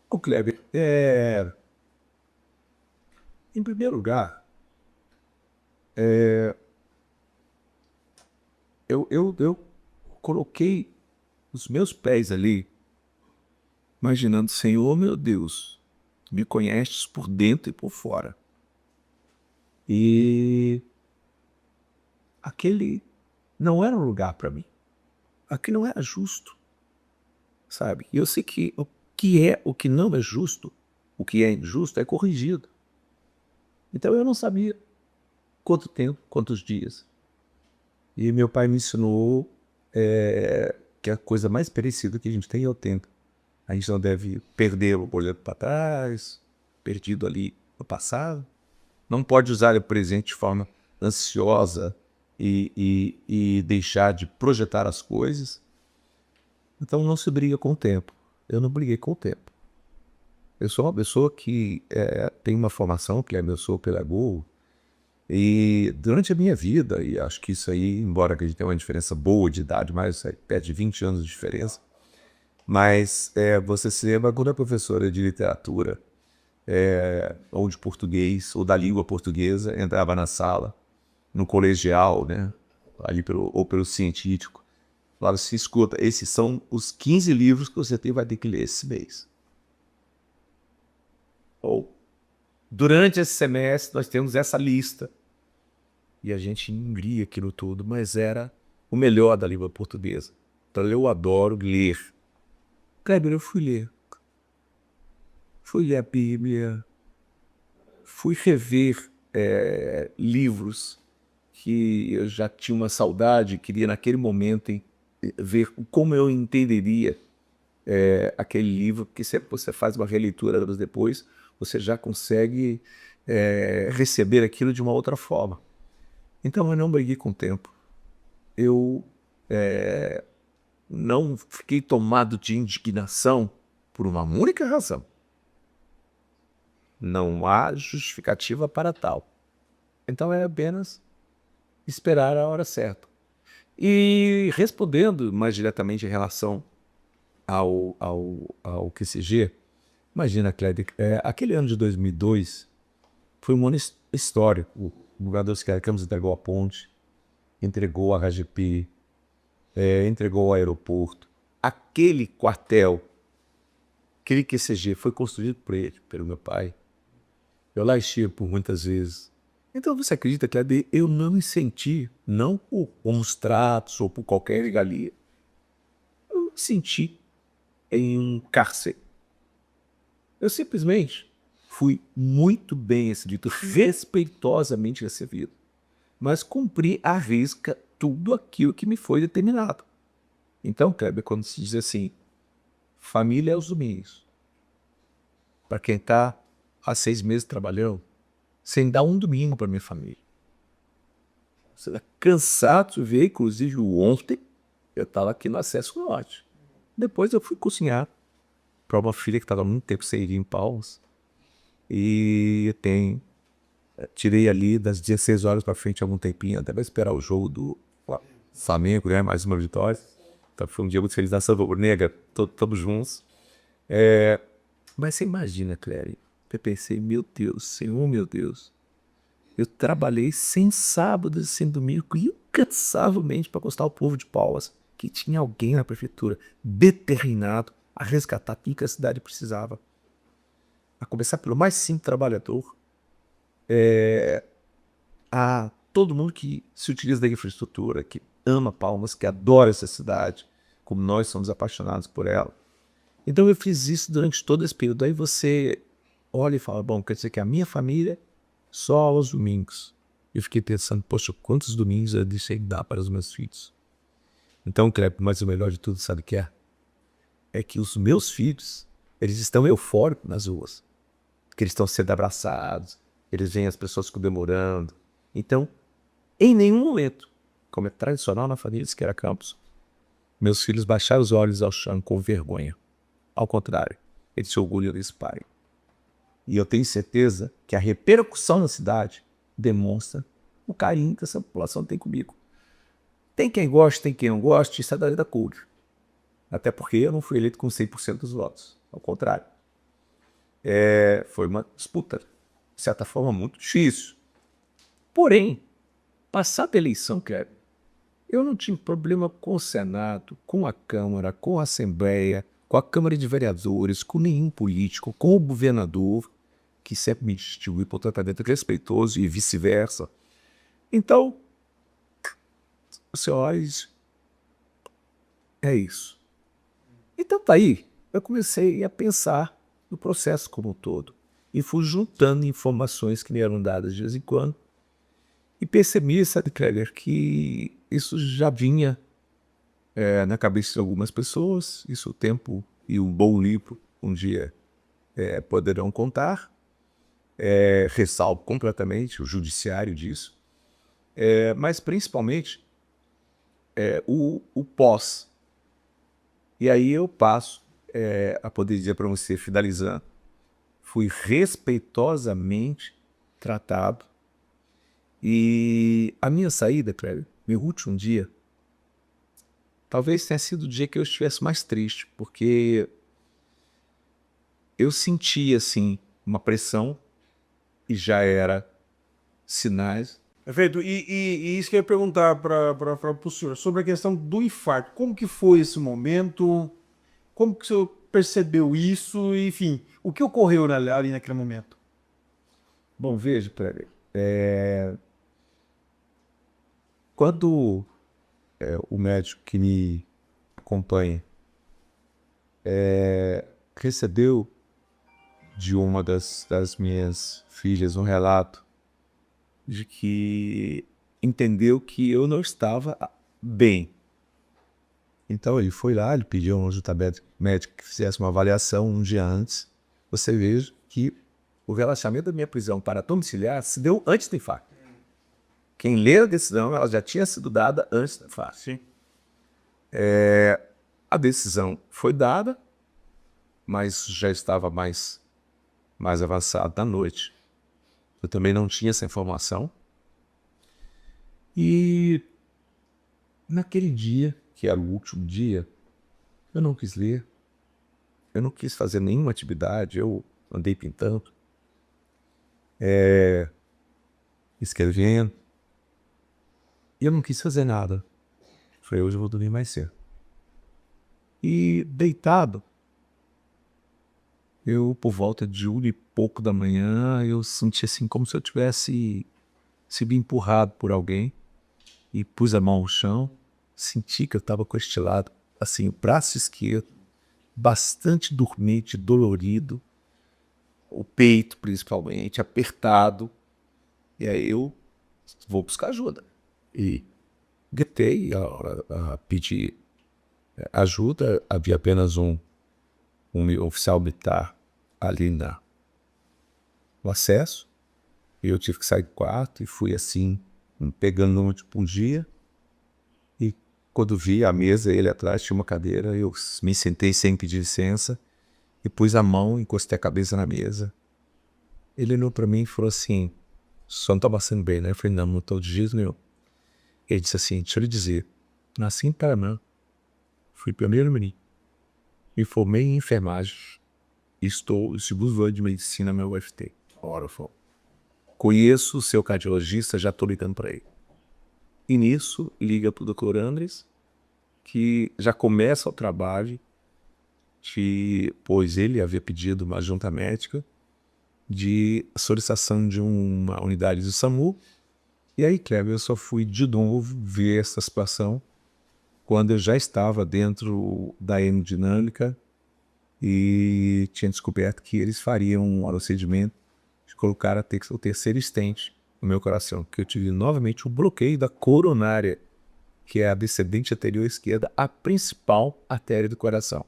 O Kleber, em primeiro lugar, eu coloquei os meus pés ali imaginando, Senhor, meu Deus, me conheces por dentro e por fora. E aquele não era um lugar para mim. Aquilo não era justo, sabe? E eu sei que o que não é justo, o que é injusto é corrigido. Então eu não sabia quanto tempo, quantos dias. E meu pai me ensinou que a coisa mais perecível que a gente tem é o tempo. A gente não deve perder o olhando para trás, perdido ali no passado. Não pode usar o presente de forma ansiosa e deixar de projetar as coisas. Então não se briga com o tempo. Eu não briguei com o tempo. Eu sou uma pessoa que tem uma formação, que eu sou pedagogo, e durante a minha vida, e acho que isso aí, embora a gente tenha uma diferença boa de idade, mais perto de 20 anos de diferença, mas você se lembra quando a professora de literatura, ou de português, ou da língua portuguesa, entrava na sala, no colegial, né, ali pelo científico, falava assim, escuta, esses são os 15 livros que você vai ter que ler esse mês. Ou, durante esse semestre, nós temos essa lista. E a gente engria aquilo tudo, mas era o melhor da língua portuguesa. Então eu adoro ler. Kleber, eu fui ler. Fui ler a Bíblia. Fui rever livros que eu já tinha uma saudade, queria naquele momento ver como eu entenderia aquele livro, porque se você faz uma releitura anos depois, você já consegue receber aquilo de uma outra forma. Então eu não briguei com o tempo. Eu não fiquei tomado de indignação por uma única razão. Não há justificativa para tal. Então é apenas esperar a hora certa. E respondendo mais diretamente em relação ao QCG, imagina, Cléber, aquele ano de 2002 foi um ano histórico. O governador Sérgio Campos entregou a ponte, entregou a RGP, entregou o aeroporto. Aquele quartel, aquele QCG foi construído por ele, pelo meu pai. Eu lá estive por muitas vezes. Então você acredita, Cléber, eu não me senti, não por bons tratos ou por qualquer regalia, eu me senti em um cárcere. Eu simplesmente fui muito bem recebido, respeitosamente recebido, mas cumpri à risca tudo aquilo que me foi determinado. Então, Kleber, quando se diz assim, família é os domingos, para quem está há 6 meses trabalhando, sem dar um domingo para minha família. Você está cansado de ver, inclusive ontem, eu estava aqui no Acesso Norte. Depois eu fui cozinhar para uma filha que estava há muito tempo sem ir em Palmas. E tirei ali das 16 horas para frente algum tempinho, até para esperar o jogo do Flamengo, né? Mais uma vitória. Então foi um dia muito feliz, nação rubro-negra, todos juntos. Mas você imagina, Cléry, eu pensei, meu Deus, Senhor, meu Deus, eu trabalhei sem sábado e sem domingo, incansavelmente para constar o povo de Palmas que tinha alguém na prefeitura determinado a resgatar tudo que a cidade precisava. A começar pelo mais simples trabalhador, a todo mundo que se utiliza da infraestrutura, que ama Palmas, que adora essa cidade, como nós somos apaixonados por ela. Então eu fiz isso durante todo esse período. Aí você olha e fala, bom, quer dizer que a minha família só aos domingos. Eu fiquei pensando, poxa, quantos domingos eu deixei de dar para os meus filhos? Então, Kleber, mas o melhor de tudo, sabe o que é? É que os meus filhos, eles estão eufóricos nas ruas. Que eles estão sendo abraçados, eles veem as pessoas comemorando. Então, em nenhum momento, como é tradicional na família de Siqueira Campos, meus filhos baixaram os olhos ao chão com vergonha. Ao contrário, eles se orgulham desse pai. E eu tenho certeza que a repercussão na cidade demonstra o carinho que essa população tem comigo. Tem quem goste, tem quem não goste, isso é da lei da culpa. Até porque eu não fui eleito com 100% dos votos. Ao contrário. Foi uma disputa, de certa forma, muito difícil. Porém, passada a eleição, eu não tinha problema com o Senado, com a Câmara, com a Assembleia, com a Câmara de Vereadores, com nenhum político, com o governador, que sempre me distinguiu por tratamento respeitoso e vice-versa. Então, senhores, é isso. Então tá aí, eu comecei a pensar no processo como um todo. E fui juntando informações que me eram dadas de vez em quando. E percebi, sabe, Kleber, que isso já vinha na cabeça de algumas pessoas. Isso o tempo e um bom livro um dia poderão contar. Ressalvo completamente o judiciário disso. Mas principalmente o pós. E aí eu passo a poder dizer para você, finalizando, fui respeitosamente tratado. E a minha saída, Kleber, meu último dia, talvez tenha sido o dia que eu estivesse mais triste, porque eu senti, assim, uma pressão e já era sinais. Perfeito. E isso que eu ia perguntar para o senhor, sobre a questão do infarto. Como que foi esse momento? Como que o senhor percebeu isso? Enfim, o que ocorreu ali naquele momento? Bom, veja, Kleber, quando o médico que me acompanha recebeu de uma das minhas filhas um relato de que entendeu que eu não estava bem. Então ele foi lá, ele pediu a um juntamento médico que fizesse uma avaliação um dia antes. Você veja que o relaxamento da minha prisão para domiciliar se deu antes do infarto. Quem lê a decisão, ela já tinha sido dada antes do infarto. Sim. A decisão foi dada, mas já estava mais avançado da noite. Eu também não tinha essa informação. E naquele dia, que era o último dia, eu não quis ler. Eu não quis fazer nenhuma atividade. Eu andei pintando, escrevendo. E eu não quis fazer nada. Falei, hoje eu vou dormir mais cedo. E deitado, eu, por volta de 1h pouco da manhã, eu senti assim como se eu tivesse sido empurrado por alguém e pus a mão no chão, senti que eu estava com este lado, assim, o braço esquerdo, bastante dormente, dolorido, o peito principalmente, apertado, e aí eu vou buscar ajuda. E gritei a pedir ajuda, havia apenas um oficial militar ali no acesso, e eu tive que sair do quarto e fui assim, pegando no último dia, e quando vi a mesa, ele atrás tinha uma cadeira, eu me sentei sem pedir licença, e pus a mão, encostei a cabeça na mesa. Ele olhou para mim e falou assim, só não tá passando bem, né? Eu falei, não tô de jeito nenhum. Ele disse assim, deixa eu lhe dizer, nasci em Paraná, fui pioneiro menino, me formei em enfermagem e estou no segundo ano de medicina na UFT. Ora, conheço o seu cardiologista, já estou ligando para ele. E nisso, liga para o Dr. Andres, que já começa o trabalho, pois ele havia pedido uma junta médica de solicitação de uma unidade do SAMU. E aí, Kleber, eu só fui de novo ver essa situação quando eu já estava dentro da hemodinâmica e tinha descoberto que eles fariam um procedimento de colocar o terceiro stent no meu coração, que eu tive novamente um bloqueio da coronária, que é a descendente anterior esquerda, a principal artéria do coração.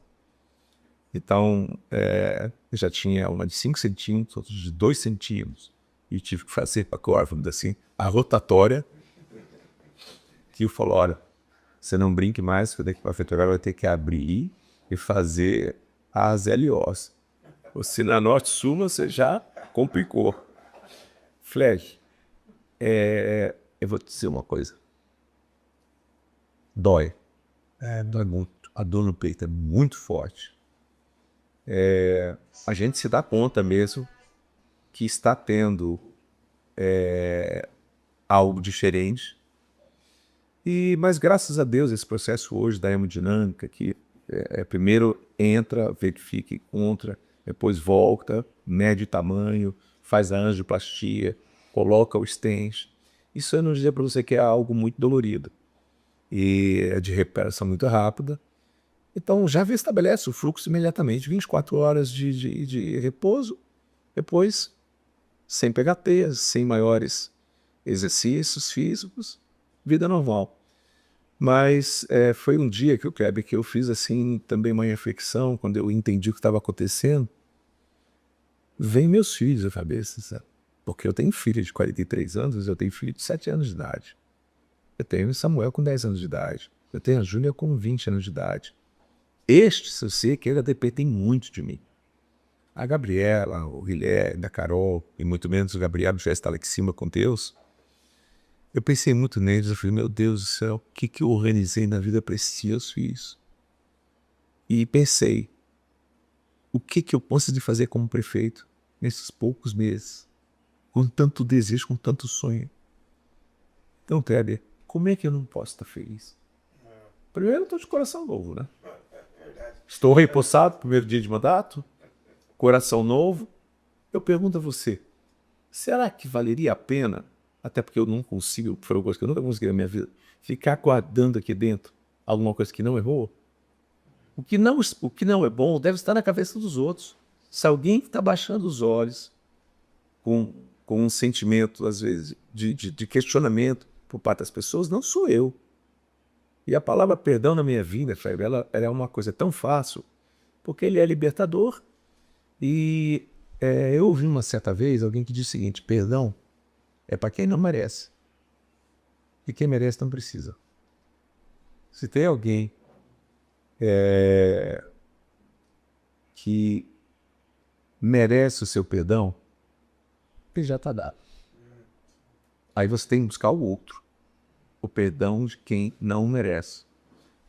Então, eu já tinha uma de 5 centímetros, outra de 2 centímetros, e tive que fazer, vamos dizer assim, a rotatória, que falou, olha, você não brinque mais, que daqui para frente agora vai ter que abrir e fazer as LOs. Se na Norte-Sul você já complicou. Flash, eu vou te dizer uma coisa. Dói. Dói muito. A dor no peito é muito forte. A gente se dá conta mesmo que está tendo algo diferente. Mas graças a Deus esse processo hoje da hemodinâmica, que primeiro entra, verifica, encontra, depois volta, mede tamanho, faz a angioplastia, coloca o stent. Isso eu não dizer para você que é algo muito dolorido e é de recuperação muito rápida. Então já estabelece o fluxo imediatamente, 24 horas de repouso, depois sem PHT, sem maiores exercícios físicos, vida normal. Mas foi um dia que eu fiz assim também uma reflexão, quando eu entendi o que estava acontecendo. Vem meus filhos à cabeça, sabe? Porque eu tenho filho de 43 anos, eu tenho filho de 7 anos de idade. Eu tenho o Samuel com 10 anos de idade. Eu tenho a Júlia com 20 anos de idade. Se eu sei que ele dependem muito de mim. A Gabriela, o Guilherme, a Carol, e muito menos o Gabriel, já está lá em cima com Deus. Eu pensei muito neles, eu falei, meu Deus do céu, o que eu organizei na vida para esses meus filhos? E pensei, o que eu posso fazer como prefeito nesses poucos meses, com tanto desejo, com tanto sonho? Então, Kleber, como é que eu não posso estar feliz? Primeiro, eu estou de coração novo, né? Estou repossado, primeiro dia de mandato, coração novo. Eu pergunto a você, será que valeria a pena, até porque eu não consigo, foi uma coisa que eu nunca consegui na minha vida, ficar guardando aqui dentro alguma coisa que não errou? O que não é bom deve estar na cabeça dos outros. Se alguém está baixando os olhos com um sentimento, às vezes, de questionamento por parte das pessoas, não sou eu. E a palavra perdão na minha vida, ela é uma coisa tão fácil, porque ele é libertador. E eu ouvi uma certa vez alguém que disse o seguinte, perdão é para quem não merece. E quem merece não precisa. Se tem alguém que merece o seu perdão, ele já está dado. Aí você tem que buscar o outro. O perdão de quem não merece.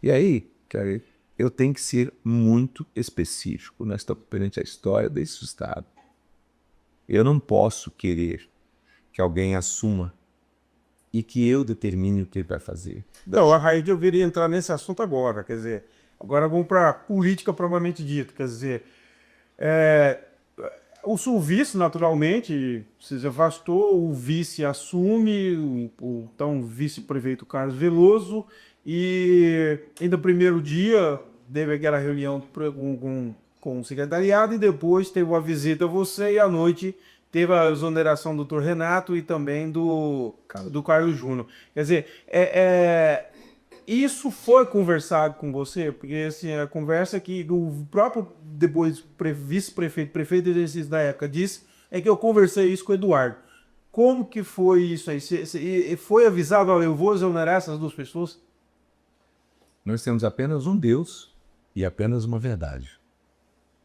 E aí, cara, eu tenho que ser muito específico perante a história desse Estado. Eu não posso querer que alguém assuma e que eu determine o que ele vai fazer. Não, a Raíde, eu viria entrar nesse assunto agora, quer dizer, agora vamos para a política propriamente dita, quer dizer, o vice, naturalmente, se afastou, o vice assume, o então vice-prefeito Carlos Veloso, e ainda no primeiro dia teve aquela reunião com o secretariado, e depois teve uma visita a você, e à noite teve a exoneração do Dr. Renato e também do Carlos Júnior. Quer dizer, isso foi conversado com você? Porque assim, a conversa que o próprio depois vice-prefeito de exercício da época disse é que eu conversei isso com o Eduardo. Como que foi isso aí? Foi avisado, eu vou exonerar essas duas pessoas? Nós temos apenas um Deus e apenas uma verdade.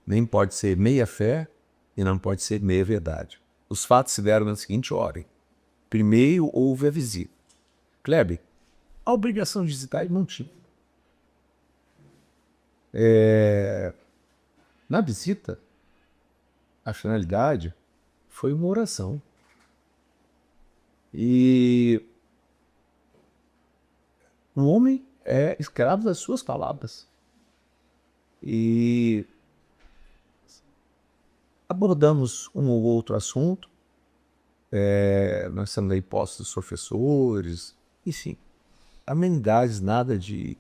Nem pode ser meia fé e não pode ser meia verdade. Os fatos se deram na seguinte ordem. Primeiro houve a visita. Kleber, a obrigação de visitar ele não tinha. Na visita, a finalidade foi uma oração. E o homem é escravo das suas palavras. E abordamos um ou outro assunto. Nós temos aí postos dos professores, enfim. Amenidades, nada de...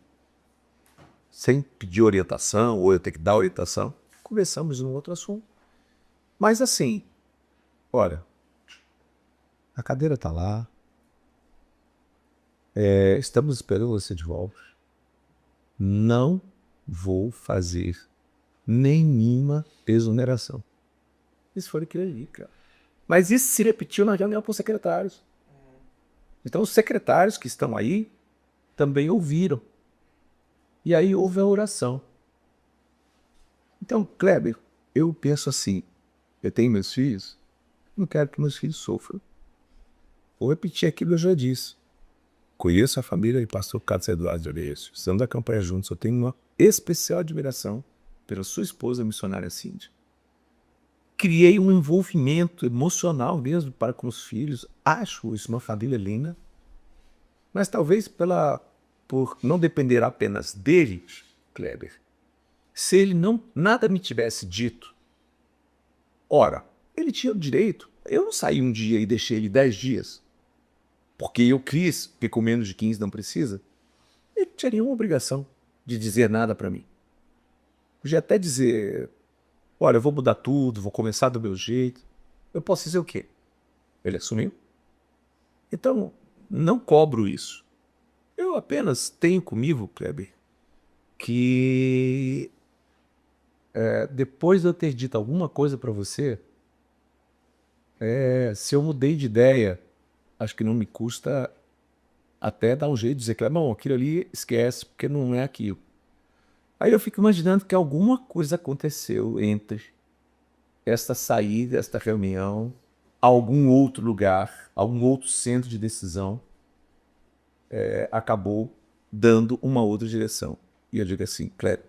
sem pedir orientação, ou eu ter que dar orientação. Conversamos num outro assunto. Mas assim, olha, a cadeira está lá, estamos esperando você de volta. Não vou fazer nenhuma exoneração. Isso foi aquilo ali, cara. Mas isso se repetiu na reunião com os secretários. Então os secretários que estão aí também ouviram. E aí houve a oração. Então, Kleber, eu penso assim, eu tenho meus filhos, não quero que meus filhos sofram. Vou repetir aquilo que eu já disse. Conheço a família do pastor Carlos Eduardo de Areias. Estamos da campanha juntos. Eu tenho uma especial admiração pela sua esposa, a missionária Cíntia. Criei um envolvimento emocional mesmo para com os filhos. Acho isso uma família linda. Mas talvez por não depender apenas dele, Kleber, Se ele nada me tivesse dito, ora, ele tinha o direito. Eu não saí um dia e deixei ele 10 dias, porque eu quis, porque com menos de 15 não precisa. Ele não tinha nenhuma obrigação de dizer nada para mim. Podia até dizer, olha, eu vou mudar tudo, vou começar do meu jeito. Eu posso dizer o quê? Ele assumiu. Então, não cobro isso. Eu apenas tenho comigo, Kleber, que depois de eu ter dito alguma coisa para você, se eu mudei de ideia, acho que não me custa até dar um jeito de dizer que aquilo ali esquece, porque não é aquilo. Aí eu fico imaginando que alguma coisa aconteceu entre esta saída, esta reunião, algum outro lugar, algum outro centro de decisão, acabou dando uma outra direção. E eu digo assim, Kleber,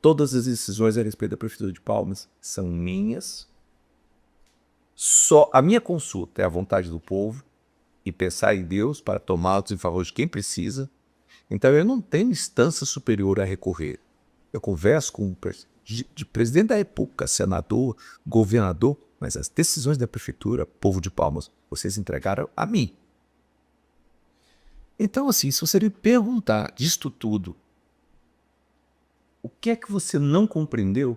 todas as decisões a respeito da Prefeitura de Palmas são minhas. Só a minha consulta é a vontade do povo e pensar em Deus para tomá-los em favor de quem precisa. Então eu não tenho instância superior a recorrer. Eu converso com o presidente da República, senador, governador, mas as decisões da Prefeitura, povo de Palmas, vocês entregaram a mim. Então, assim, se você me perguntar disto tudo, o que é que você não compreendeu?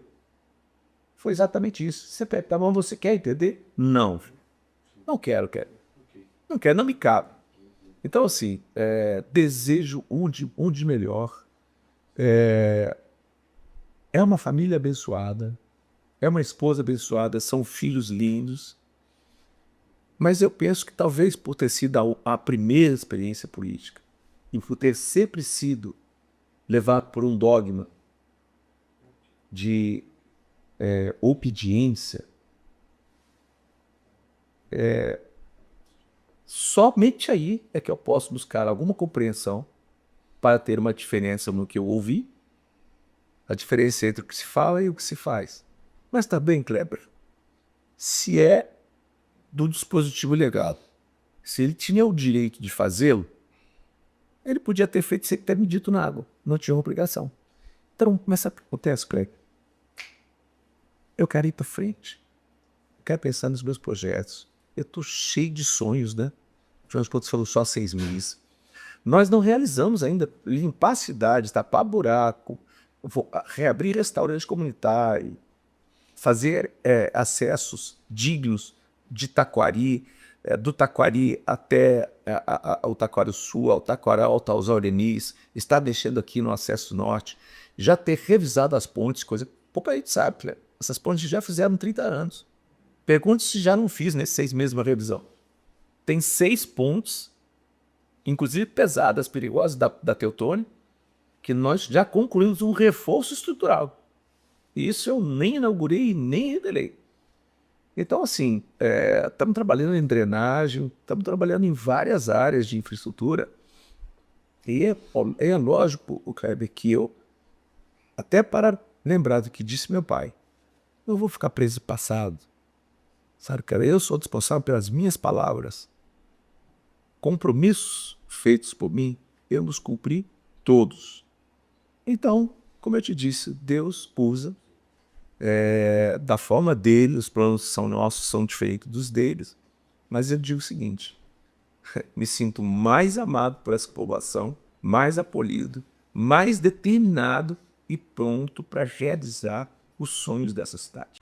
Foi exatamente isso. Você pega, tá bom, você quer entender? Não. Não quero. Não quero, não me cabe. Então, assim, desejo um de melhor. É uma família abençoada. É uma esposa abençoada. São filhos lindos. Mas eu penso que talvez por ter sido a primeira experiência política e por ter sempre sido levado por um dogma de obediência, somente aí é que eu posso buscar alguma compreensão para ter uma diferença no que eu ouvi, a diferença entre o que se fala e o que se faz. Mas também, Kleber, se é do dispositivo legal, se ele tinha o direito de fazê-lo, ele podia ter feito sem ter me dito nada, não tinha uma obrigação. Então, começa a acontece, Kleber. Eu quero ir para frente. Eu quero pensar nos meus projetos. Eu estou cheio de sonhos, né? Afinal de contas, falou só 6 meses. Nós não realizamos ainda limpar a cidade, tapar buraco, reabrir restaurante comunitário, fazer acessos dignos de Taquari, do Taquari até o Taquari Sul, ao Taquari Alto, aos Aurenis, está mexendo aqui no acesso norte, já ter revisado as pontes, coisa pouca gente sabe, Kleber. Essas pontes já fizeram 30 anos. Pergunte se já não fiz nesses 6 meses uma revisão. Tem 6 pontes, inclusive pesadas, perigosas, da Teutônia, que nós já concluímos um reforço estrutural. E isso eu nem inaugurei e nem revelei. Então, assim, estamos trabalhando em drenagem, estamos trabalhando em várias áreas de infraestrutura. E é lógico, Kleber, que eu, até para lembrar do que disse meu pai, eu vou ficar preso no passado. Sabe, cara, eu sou responsável pelas minhas palavras. Compromissos feitos por mim, eu nos cumpri todos. Então, como eu te disse, Deus usa da forma dele, os planos são nossos, são diferentes dos deles. Mas eu digo o seguinte, me sinto mais amado por essa população, mais apolido, mais determinado e pronto para realizar os sonhos dessa cidade.